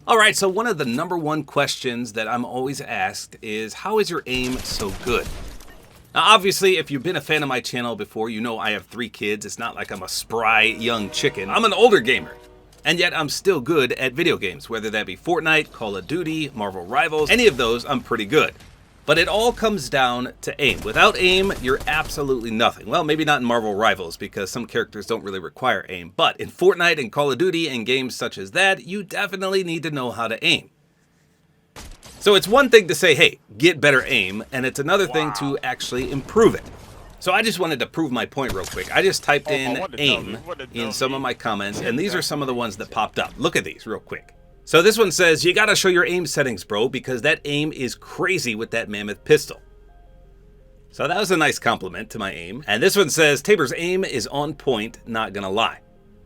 Alright, so one of the #1 questions that I'm always asked is, how is your aim so good? Now obviously, if you've been a fan of my channel before, you know I have 3 kids. It's not like I'm a spry young chicken. I'm an older gamer. And yet I'm still good at video games, whether that be Fortnite, Call of Duty, Marvel Rivals, any of those, I'm pretty good. But it all comes down to aim. Without aim, you're absolutely nothing. Well, maybe not in Marvel Rivals, because some characters don't really require aim. But in Fortnite and Call of Duty and games such as that, you definitely need to know how to aim. So it's one thing to say, hey, get better aim, and it's another thing to actually improve it. So I just wanted to prove my point real quick. I just typed in aim in some of my comments, and these are some of the ones that popped up. Look at these real quick. So this one says, you gotta show your aim settings, bro, because that aim is crazy with that mammoth pistol. So that was a nice compliment to my aim. And this one says, Tabor's aim is on point, not gonna lie.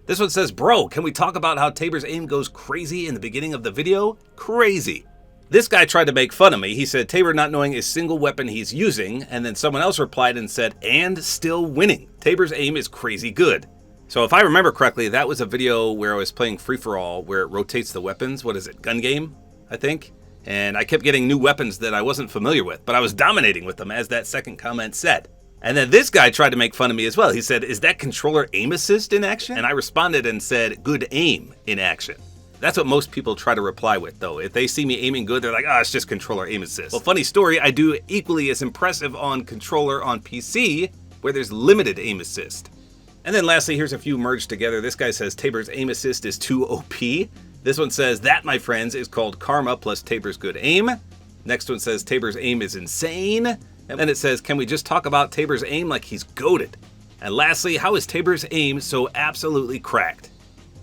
This one says, bro, can we talk about how Tabor's aim goes crazy in the beginning of the video? Crazy. This guy tried to make fun of me. He said, Tabor not knowing a single weapon he's using, and then someone else replied and said, and still winning. Tabor's aim is crazy good. So if I remember correctly, that was a video where I was playing free-for-all, where it rotates the weapons. What is it? Gun game, I think? And I kept getting new weapons that I wasn't familiar with, but I was dominating with them, as that second comment said. And then this guy tried to make fun of me as well. He said, is that controller aim assist in action? And I responded and said, good aim in action. That's what most people try to reply with, though. If they see me aiming good, they're like, oh, it's just controller aim assist. Well, funny story, I do equally as impressive on controller on PC, where there's limited aim assist. And then lastly, here's a few merged together. This guy says Tabor's aim assist is too OP. This one says that, my friends, is called karma plus Tabor's good aim. Next one says Tabor's aim is insane. And then it says, can we just talk about Tabor's aim like he's goated? And lastly, how is Tabor's aim so absolutely cracked?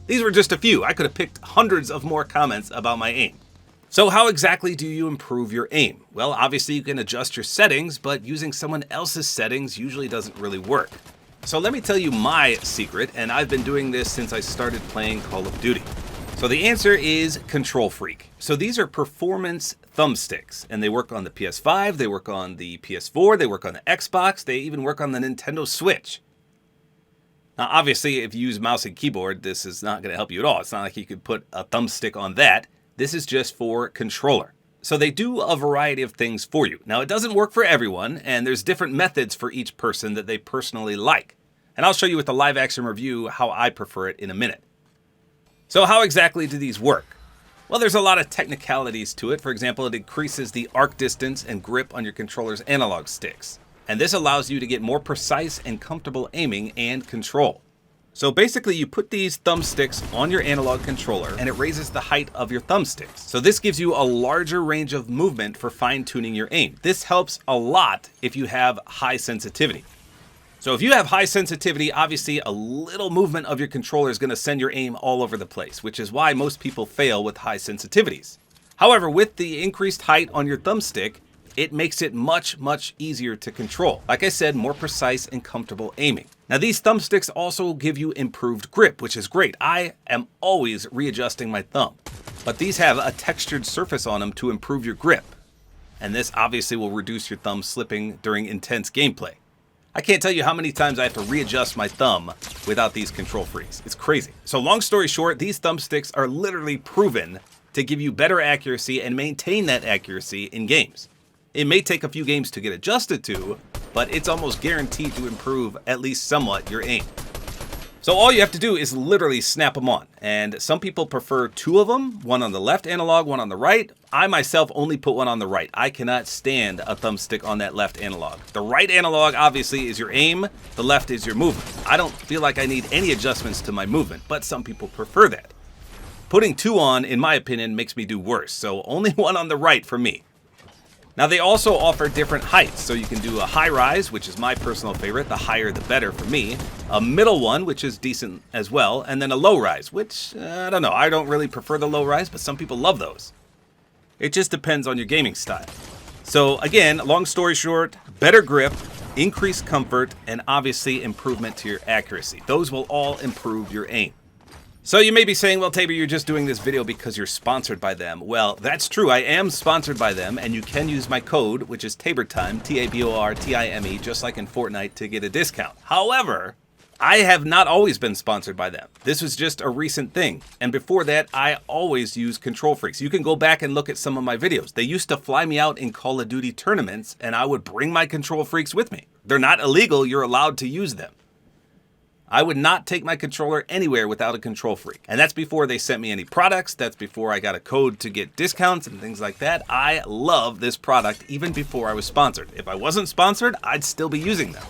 These were just a few. I could have picked hundreds of more comments about my aim. So how exactly do you improve your aim? Well, obviously you can adjust your settings, but using someone else's settings usually doesn't really work. So let me tell you my secret, and I've been doing this since I started playing Call of Duty. So the answer is Control Freak. So these are performance thumbsticks, and they work on the PS5, they work on the PS4, they work on the Xbox, they even work on the Nintendo Switch. Now obviously if you use mouse and keyboard, this is not going to help you at all. It's not like you could put a thumbstick on that. This is just for controller. So they do a variety of things for you. Now it doesn't work for everyone, and there's different methods for each person that they personally like. And I'll show you with the live action review how I prefer it in a minute. So how exactly do these work? Well, there's a lot of technicalities to it. For example, it increases the arc distance and grip on your controller's analog sticks. And this allows you to get more precise and comfortable aiming and control. So basically you put these thumbsticks on your analog controller and it raises the height of your thumbsticks. So this gives you a larger range of movement for fine-tuning your aim. This helps a lot if you have high sensitivity. So if you have high sensitivity, obviously a little movement of your controller is going to send your aim all over the place, which is why most people fail with high sensitivities. However, with the increased height on your thumbstick, it makes it much easier to control. Like I said, more precise and comfortable aiming. Now these thumbsticks also give you improved grip, which is great. I am always readjusting my thumb, but these have a textured surface on them to improve your grip. And this obviously will reduce your thumb slipping during intense gameplay. I can't tell you how many times I have to readjust my thumb without these control freaks. It's crazy. So long story short, these thumbsticks are literally proven to give you better accuracy and maintain that accuracy in games. It may take a few games to get adjusted to, but it's almost guaranteed to improve at least somewhat your aim. So all you have to do is literally snap them on. And some people prefer 2 of them, one on the left analog, one on the right. I myself only put one on the right. I cannot stand a thumbstick on that left analog. The right analog obviously is your aim, the left is your movement. I don't feel like I need any adjustments to my movement, but some people prefer that. Putting 2 on, in my opinion, makes me do worse, so only one on the right for me. Now they also offer different heights, so you can do a high rise, which is my personal favorite, the higher the better for me, a middle one, which is decent as well, and then a low rise, which, I don't know, I don't really prefer the low rise, but some people love those. It just depends on your gaming style. So again, long story short, better grip, increased comfort, and obviously improvement to your accuracy. Those will all improve your aim. So you may be saying, well, Tabor, you're just doing this video because you're sponsored by them. Well, that's true. I am sponsored by them, and you can use my code, which is TABORTIME, TABORTIME, just like in Fortnite, to get a discount. However, I have not always been sponsored by them. This was just a recent thing. And before that, I always used Control Freaks. You can go back and look at some of my videos. They used to fly me out in Call of Duty tournaments, and I would bring my Control Freaks with me. They're not illegal. You're allowed to use them. I would not take my controller anywhere without a Control Freak. And that's before they sent me any products. That's before I got a code to get discounts and things like that. I love this product even before I was sponsored. If I wasn't sponsored, I'd still be using them.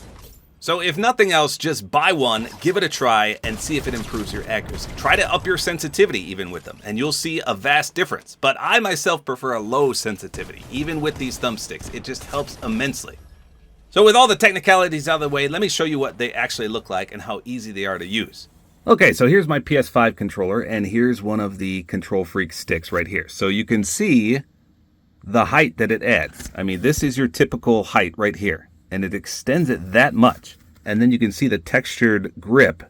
So if nothing else, just buy one, give it a try, and see if it improves your accuracy. Try to up your sensitivity even with them, and you'll see a vast difference. But I myself prefer a low sensitivity. Even with these thumbsticks, it just helps immensely. So with all the technicalities out of the way, let me show you what they actually look like and how easy they are to use. Okay, so here's my PS5 controller, and here's one of the Control Freak sticks right here. So you can see the height that it adds. I mean, this is your typical height right here. And it extends it that much. And then you can see the textured grip.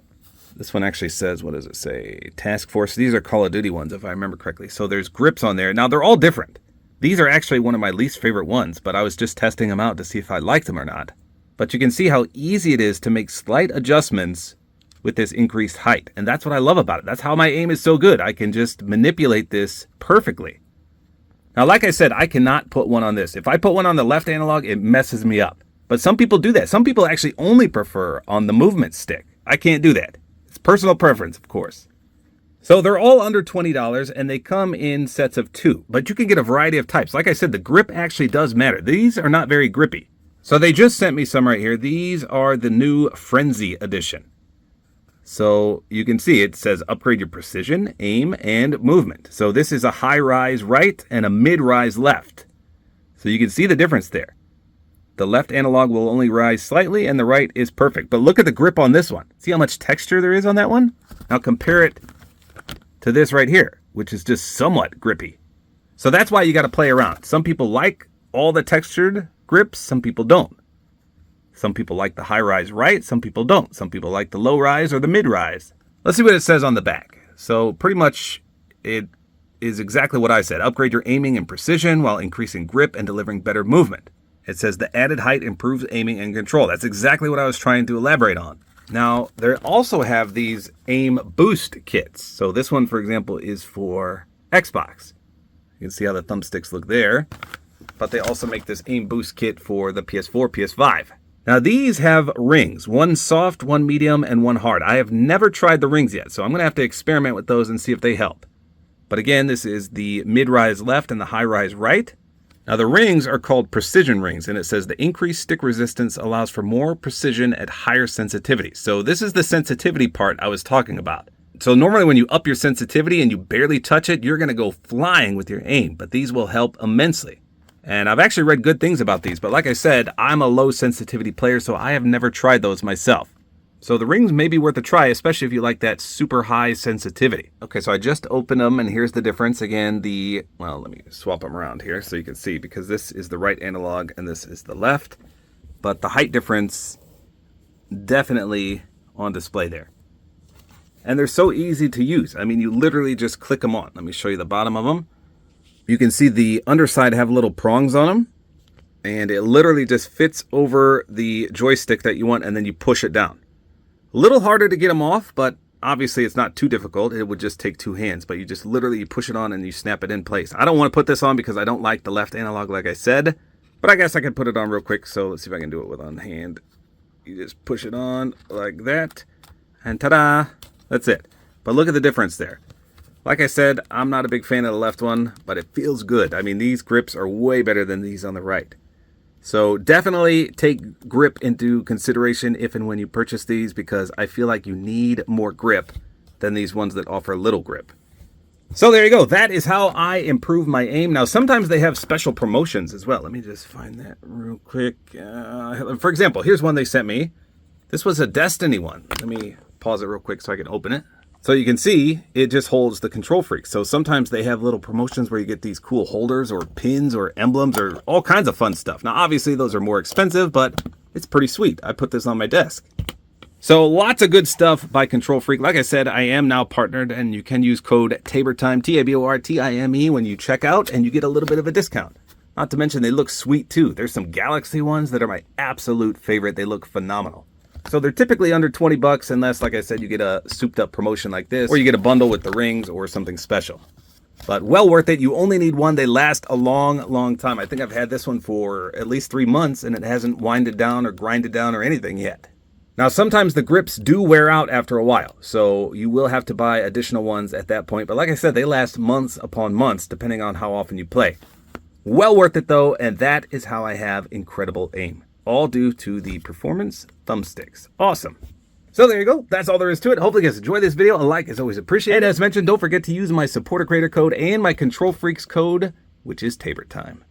This one actually says, what does it say? Task Force. These are Call of Duty ones, if I remember correctly. So there's grips on there. Now, they're all different. These are actually one of my least favorite ones, but I was just testing them out to see if I liked them or not. But you can see how easy it is to make slight adjustments with this increased height. And that's what I love about it. That's how my aim is so good. I can just manipulate this perfectly. Now, like I said, I cannot put one on this. If I put one on the left analog, it messes me up. But some people do that. Some people actually only prefer on the movement stick. I can't do that. It's personal preference, of course. So they're all under $20 and they come in sets of 2. But you can get a variety of types. Like I said, the grip actually does matter. These are not very grippy. So they just sent me some right here. These are the new Frenzy edition. So you can see it says upgrade your precision, aim, and movement. So this is a high rise right and a mid rise left. So you can see the difference there. The left analog will only rise slightly and the right is perfect. But look at the grip on this one. See how much texture there is on that one? Now compare it to this right here, which is just somewhat grippy. So that's why you got to play around. Some people like all the textured grips, some people don't. Some people like the high rise right, some people don't. Some people like the low rise or the mid rise. Let's see what it says on the back. So pretty much it is exactly what I said. Upgrade your aiming and precision while increasing grip and delivering better movement. It says the added height improves aiming and control. That's exactly what I was trying to elaborate on. Now, they also have these aim boost kits. So this one, for example, is for Xbox. You can see how the thumbsticks look there. But they also make this aim boost kit for the PS4, PS5. Now, these have rings. One soft, one medium, and one hard. I have never tried the rings yet, so I'm going to have to experiment with those and see if they help. But again, this is the mid-rise left and the high-rise right. Now the rings are called precision rings, and it says the increased stick resistance allows for more precision at higher sensitivity. So this is the sensitivity part I was talking about. So normally when you up your sensitivity and you barely touch it, you're going to go flying with your aim, but these will help immensely. And I've actually read good things about these, but like I said, I'm a low sensitivity player, so I have never tried those myself. So the rings may be worth a try, especially if you like that super high sensitivity. Okay, so I just opened them, and here's the difference. Again, well, let me swap them around here so you can see, because this is the right analog and this is the left. But the height difference definitely on display there. And they're so easy to use. I mean, you literally just click them on. Let me show you the bottom of them. You can see the underside have little prongs on them. And it literally just fits over the joystick that you want, and then you push it down. A little harder to get them off, but obviously it's not too difficult. It would just take 2 hands, but you just literally push it on and you snap it in place. I don't want to put this on because I don't like the left analog, like I said, but I guess I can put it on real quick. So let's see if I can do it with one hand. You just push it on like that, and ta-da, that's it. But look at the difference there. Like I said, I'm not a big fan of the left one, but it feels good. I mean, these grips are way better than these on the right. So definitely take grip into consideration if and when you purchase these, because I feel like you need more grip than these ones that offer little grip. So there you go. That is how I improve my aim. Now, sometimes they have special promotions as well. Let me just find that real quick. For example, here's one they sent me. This was a Destiny one. Let me pause it real quick so I can open it. So you can see it just holds the Control Freak. So sometimes they have little promotions where you get these cool holders or pins or emblems or all kinds of fun stuff. Now, obviously those are more expensive, but it's pretty sweet. I put this on my desk. So lots of good stuff by Control Freak. Like I said, I am now partnered, and you can use code TABORTIME, TABORTIME, when you check out, and you get a little bit of a discount. Not to mention they look sweet too. There's some Galaxy ones that are my absolute favorite. They look phenomenal. So they're typically under 20 bucks unless, like I said, you get a souped up promotion like this, or you get a bundle with the rings or something special. But well worth it. You only need one. They last a long time. I think I've had this one for at least 3 months and it hasn't winded down or grinded down or anything yet. Now, sometimes the grips do wear out after a while, so you will have to buy additional ones at that point. But like I said, they last months upon months, depending on how often you play. Well worth it though, and that is how I have incredible aim. All due to the performance thumbsticks. Awesome. So there you go. That's all there is to it. Hopefully you guys enjoyed this video. A like is always appreciated. And as mentioned, don't forget to use my Support-A-Creator code and my Control Freaks code, which is TABORTIME.